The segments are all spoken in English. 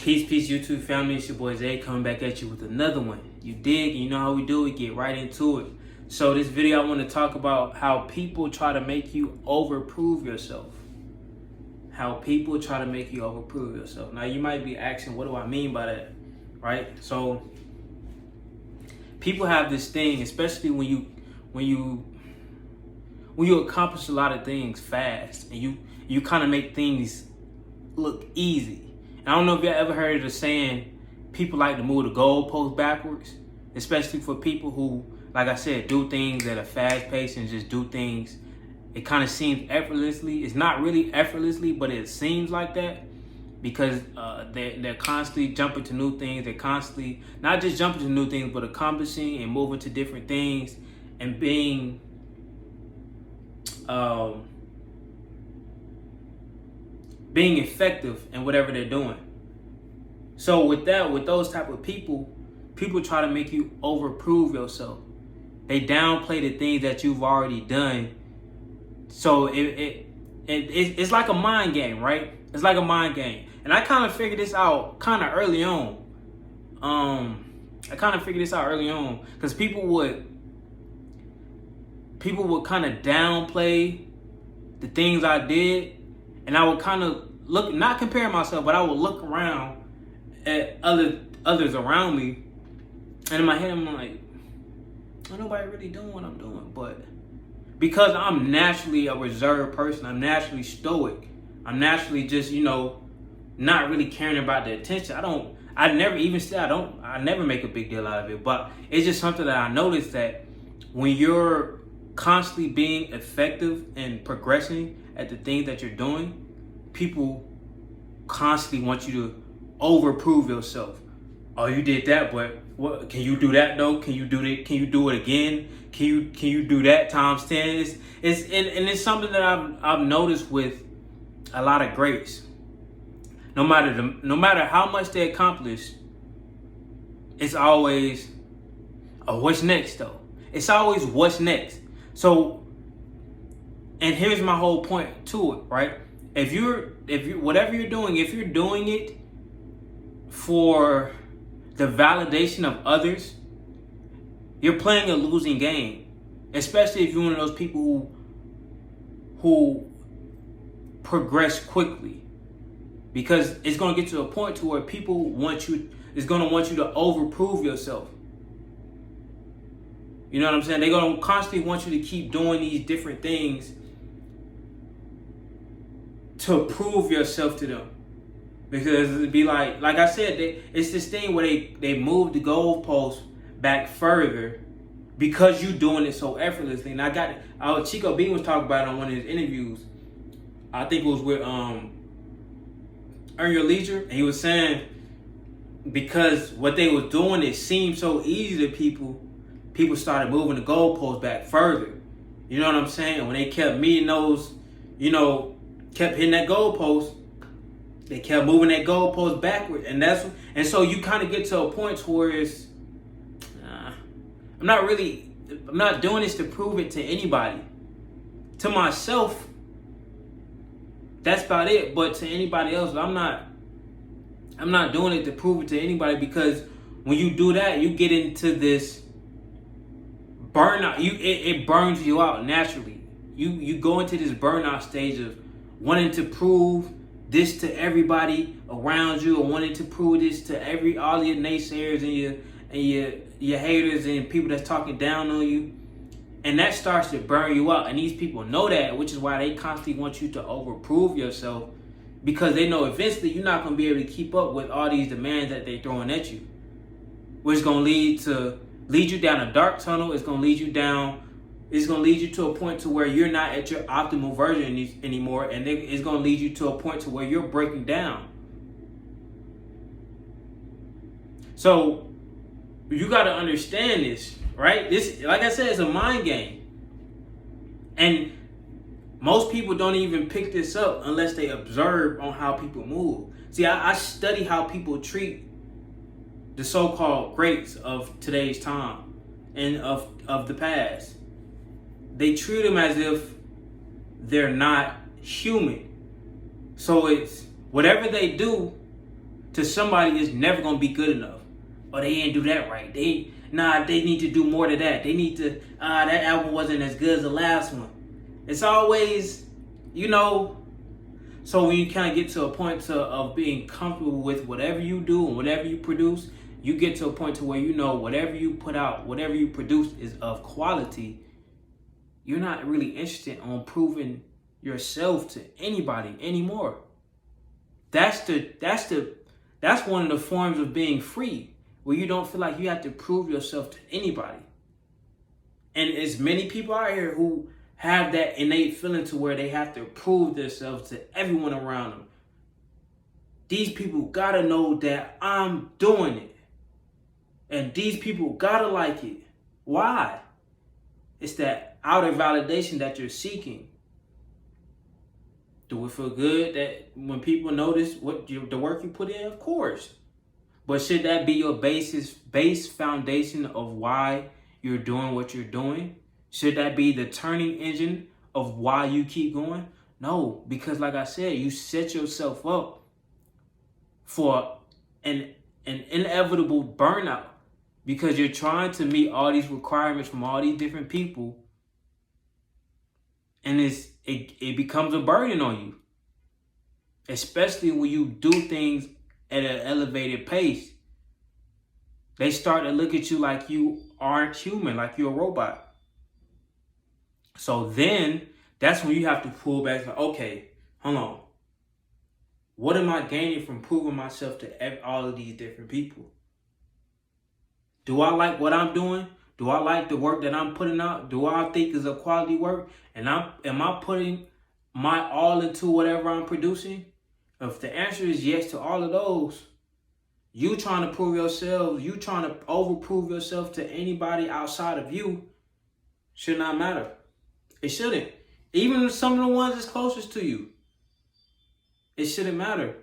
Peace, YouTube family. It's your boy Zay coming back at you with another one. You dig? You know how we do. We get right into it. So this video, I want to talk about how people try to make you overprove yourself. How people try to make you overprove yourself. Now you might be asking, what do I mean by that? Right? So people have this thing, especially when you accomplish a lot of things fast and you kind of make things look easy. I don't know if you ever heard of the saying, people like to move the goalpost backwards, especially for people who, like I said, do things at a fast pace and just do things. It kind of seems effortlessly. It's not really effortlessly, but it seems like that because they're constantly jumping to new things. They're constantly not just jumping to new things, but accomplishing and moving to different things and being effective in whatever they're doing. So with those type of people try to make you overprove yourself. They downplay the things that you've already done. So it's like a mind game, right? It's like a mind game. And I kind of figured this out kind of early on. Because people would kind of downplay the things I did. And I would kind of look, not compare myself, but I would look around at others around me. And in my head, I'm like, ain't nobody really doing what I'm doing. But because I'm naturally a reserved person, I'm naturally stoic. I'm naturally just, not really caring about the attention. I never make a big deal out of it. But it's just something that I noticed that when you're constantly being effective and progressing at the things that you're doing, people constantly want you to overprove yourself. Oh, you did that, but what can you do that though? Can you do it? Can you do it again? Can you do that times 10? It's something that I've noticed with a lot of greats. No matter how much they accomplish, it's always, oh, what's next though? It's always what's next. So, and here's my whole point to it, right? If you whatever you're doing, if you're doing it for the validation of others, you're playing a losing game. Especially if you're one of those people who progress quickly. Because it's going to get to a point to where people want you to overprove yourself. You know what I'm saying? They're going to constantly want you to keep doing these different things to prove yourself to them. Because it'd be like I said, it's this thing where they move the goalpost back further because you're doing it so effortlessly. And Chico B was talking about it on one of his interviews. I think it was with Earn Your Leisure. And he was saying because what they was doing, it seemed so easy to people started moving the goalposts back further. You know what I'm saying? When they kept meeting those, kept hitting that goalpost, they kept moving that goalpost backward, and so you kind of get to a point where it's, I'm not doing this to prove it to anybody. To myself, that's about it. But to anybody else, I'm not doing it to prove it to anybody, because when you do that, you get into this burnout. It burns you out naturally. You go into this burnout stage of wanting to prove this to everybody around you, or wanting to prove this to all your naysayers and your haters and people that's talking down on you. And that starts to burn you out. And these people know that, which is why they constantly want you to overprove yourself, because they know eventually you're not going to be able to keep up with all these demands that they're throwing at you, which is going to lead you down a dark tunnel. It's going to lead you to a point to where you're not at your optimal version anymore, and it's going to lead you to a point to where you're breaking down. So you got to understand this, right? This, like I said, is a mind game. And most people don't even pick this up unless they observe on how people move. See, I study how people treat the so-called greats of today's time and of the past. They treat them as if they're not human. So it's whatever they do, to somebody is never gonna be good enough. Or they didn't do that right. They need to do more to that. They need to that album wasn't as good as the last one. It's always, so when you kind of get to a point of being comfortable with whatever you do and whatever you produce, you get to a point to where whatever you put out, whatever you produce is of quality. You're not really interested on proving yourself to anybody anymore. That's one of the forms of being free, where you don't feel like you have to prove yourself to anybody. And there's many people out here who have that innate feeling to where they have to prove themselves to everyone around them. These people gotta know that I'm doing it. And these people gotta like it. Why? It's that outer validation that you're seeking. Do it feel good that when people notice the work you put in? Of course. But should that be your base foundation of why you're doing what you're doing? Should that be the turning engine of why you keep going? No, because like I said, you set yourself up for an inevitable burnout because you're trying to meet all these requirements from all these different people, and it becomes a burden on you, especially when you do things at an elevated pace. They start to look at you like you aren't human, like you're a robot. So then that's when you have to pull back. Like, okay, hold on. What am I gaining from proving myself to all of these different people? Do I like what I'm doing? Do I like the work that I'm putting out? Do I think is a quality work? And am I putting my all into whatever I'm producing? If the answer is yes to all of those, you trying to prove yourself, you trying to overprove yourself to anybody outside of you should not matter. It shouldn't. Even some of the ones that's closest to you. It shouldn't matter.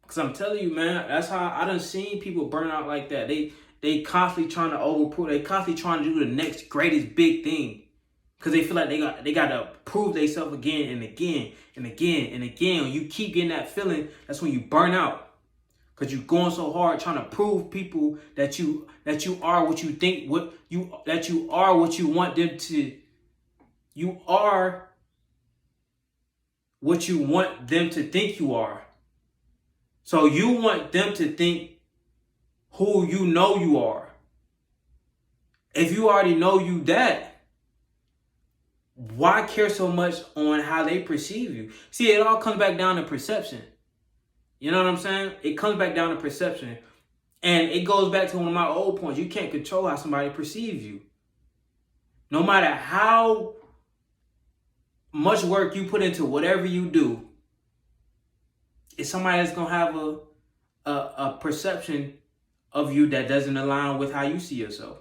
Because I'm telling you, man, that's how I done seen people burn out like that. They constantly trying to overprove. They constantly trying to do the next greatest big thing. Because they feel like they got to prove themselves again and again and again and again. When you keep getting that feeling, that's when you burn out. Because you're going so hard trying to prove people that you are what you think, that you are what you want them to. You are what you want them to think you are. So you want them to think who you know you are. If you already know you that, why care so much on how they perceive you? See, it all comes back down to perception. You know what I'm saying? It comes back down to perception. And it goes back to one of my old points. You can't control how somebody perceives you. No matter how much work you put into whatever you do, it's somebody that's going to have a perception of you that doesn't align with how you see yourself.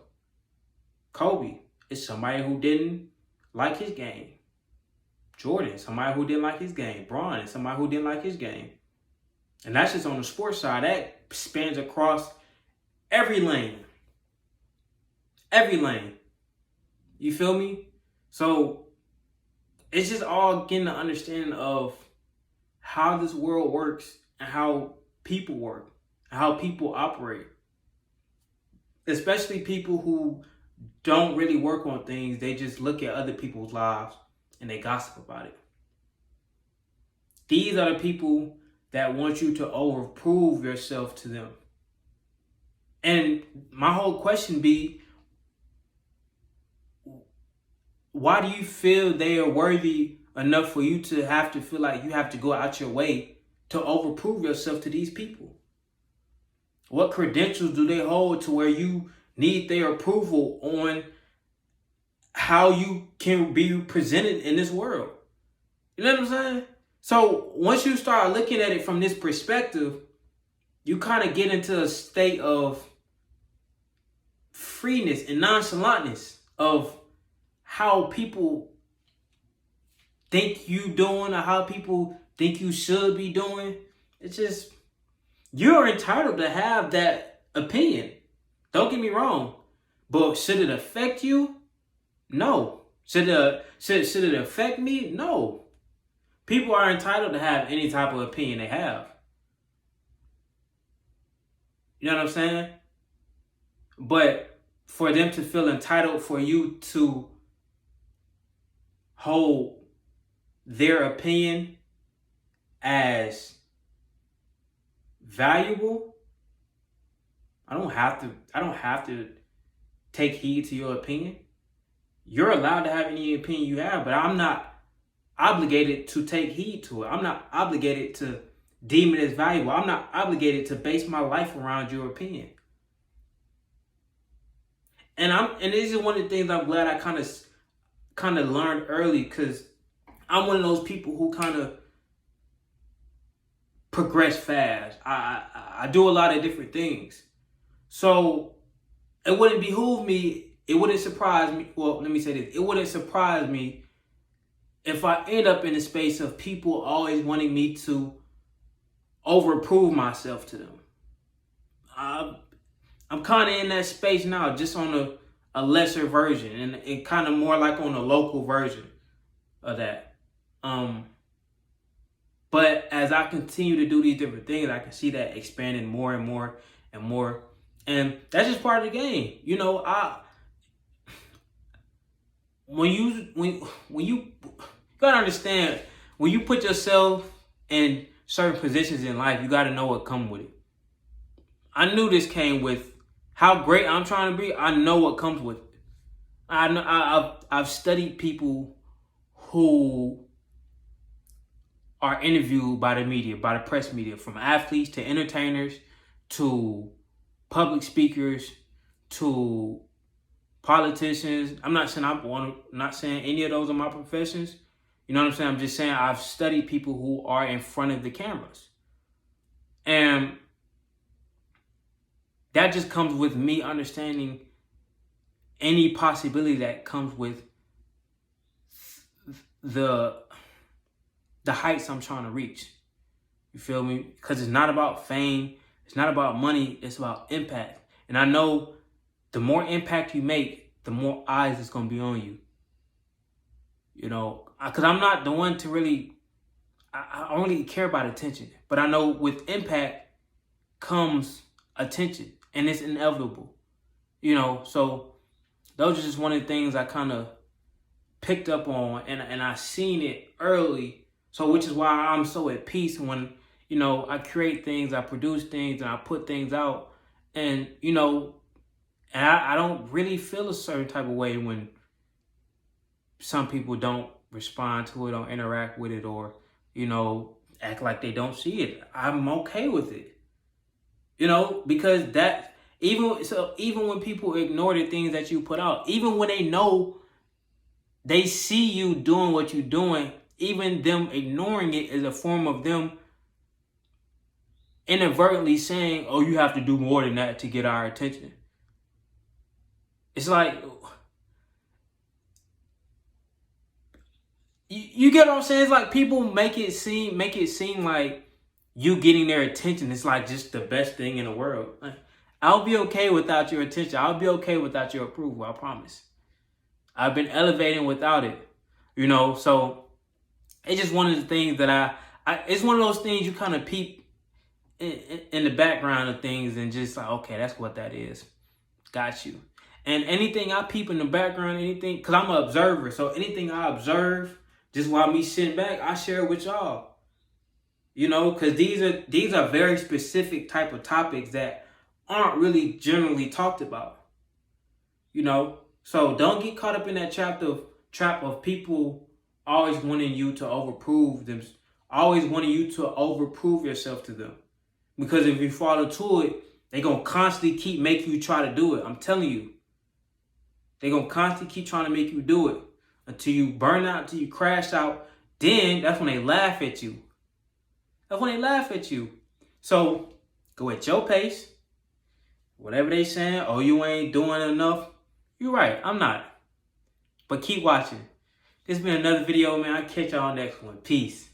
Kobe is somebody who didn't like his game. Jordan, somebody who didn't like his game. Bron is somebody who didn't like his game. And that's just on the sports side. That spans across every lane. Every lane. You feel me? So it's just all getting an understanding of how this world works and how people work and how people operate. Especially people who don't really work on things. They just look at other people's lives and they gossip about it. These are the people that want you to overprove yourself to them. And my whole question be, why do you feel they are worthy enough for you to have to feel like you have to go out your way to overprove yourself to these people? What credentials do they hold to where you need their approval on how you can be presented in this world? You know what I'm saying? So once you start looking at it from this perspective, you kind of get into a state of freeness and nonchalantness of how people think you doing or how people think you should be doing. It's just, you're entitled to have that opinion. Don't get me wrong. But should it affect you? No. Should it affect me? No. People are entitled to have any type of opinion they have. You know what I'm saying? But for them to feel entitled for you to hold their opinion as valuable, I don't have to take heed to your opinion. You're allowed to have any opinion you have, but I'm not obligated to take heed to it. I'm not obligated to deem it as valuable. I'm not obligated to base my life around your opinion. And this is one of the things I'm glad I kind of learned early, because I'm one of those people who kind of progress fast. I do a lot of different things. So it wouldn't behoove me, it wouldn't surprise me. Well, let me say this. It wouldn't surprise me if I end up in a space of people always wanting me to overprove myself to them. I'm kind of in that space now, just on a lesser version, and kind of more like on a local version of that. But as I continue to do these different things, I can see that expanding more and more and more. And that's just part of the game. You know, when you gotta understand, when you put yourself in certain positions in life, you gotta know what comes with it. I knew this came with how great I'm trying to be. I know what comes with it. I've studied people who are interviewed by the media, by the press media, from athletes to entertainers to public speakers to politicians. I'm not saying any of those are my professions. You know what I'm saying? I'm just saying I've studied people who are in front of the cameras. And that just comes with me understanding any possibility that comes with the heights I'm trying to reach. You feel me? Because it's not about fame. It's not about money. It's about impact. And I know the more impact you make, the more eyes it's going to be on you. You know, because I'm not the one to really, I don't really care about attention. But I know with impact comes attention, and it's inevitable. You know, so those are just one of the things I kind of picked up on, and I seen it early. So which is why I'm so at peace when, you know, I create things, I produce things, and I put things out. And, you know, and I don't really feel a certain type of way when some people don't respond to it, or interact with it, or, you know, act like they don't see it. I'm okay with it. You know, because that, even when people ignore the things that you put out, even when they know they see you doing what you're doing, even them ignoring it is a form of them inadvertently saying, oh, you have to do more than that to get our attention. It's like, you get what I'm saying? It's like people make it seem like you getting their attention is like just the best thing in the world. I'll be okay without your attention. I'll be okay without your approval. I promise. I've been elevating without it, you know. So it's just one of the things that it's one of those things you kind of peep in the background of things, and just like, okay, that's what that is. Got you. And anything I peep in the background, anything, because I'm an observer, so anything I observe, just while me sitting back, I share it with y'all. You know, because these are very specific type of topics that aren't really generally talked about. You know, so don't get caught up in that trap of people always wanting you to overprove them, always wanting you to overprove yourself to them. Because if you fall into it, they're going to constantly keep making you try to do it. I'm telling you. They're going to constantly keep trying to make you do it until you burn out, until you crash out. Then that's when they laugh at you. That's when they laugh at you. So go at your pace. Whatever they saying, oh, you ain't doing enough. You're right, I'm not. But keep watching. This has been another video, man. I'll catch y'all next one. Peace.